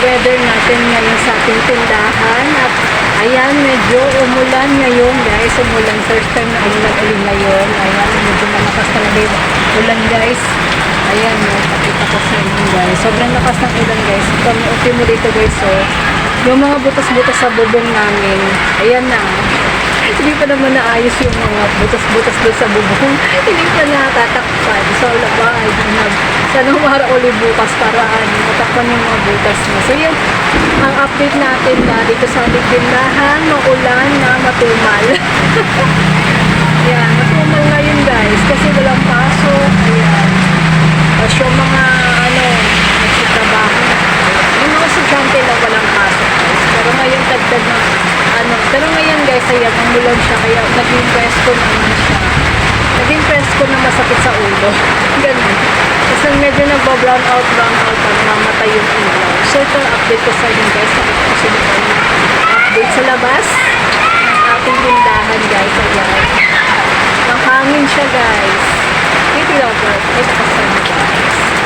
weather natin ngayon sa ating tindahan. At ayan, medyo umulan ngayon guys. Umulan, first time na umulan ulit ngayon. Ayan, medyo malakas talaga yung ulan guys. Ayan, pakita ko sa inyo guys. Sobrang lakas ng ulan guys. Ito, okay mo dito guys. So, yung mga butas-butas sa bubong namin, ayan na. Hindi pa naman naayos yung mga butas-butas doon sa bubong. Hindi pa natatakpan. So, labay. Sana humara uli bukas para matakpan yung mga butas na. So, yun. Ang update natin na dito sa ating tindahan, maulan na matumal. Yan, matumal ngayon guys. Kasi walang pasok. Ayan. Tapos yung mga, nagsitrabaho. Yung mga estudyante lang walang pasok guys. Pero ngayon, tagtag na, pero ngayon guys, ayan, umulan siya. Kaya naging presko naman siya. Naging presko na masakit sa ulo. Ganun. Kasi medyo nagba-brown out, pag mamatay yung ilaw. So, ito update ko sa inyo guys. Nakita ko sa inyo update sa labas ng ating tindahan guys. Ayan. Ang hangin siya guys. Ito lang po. Ito ko sa inyo guys.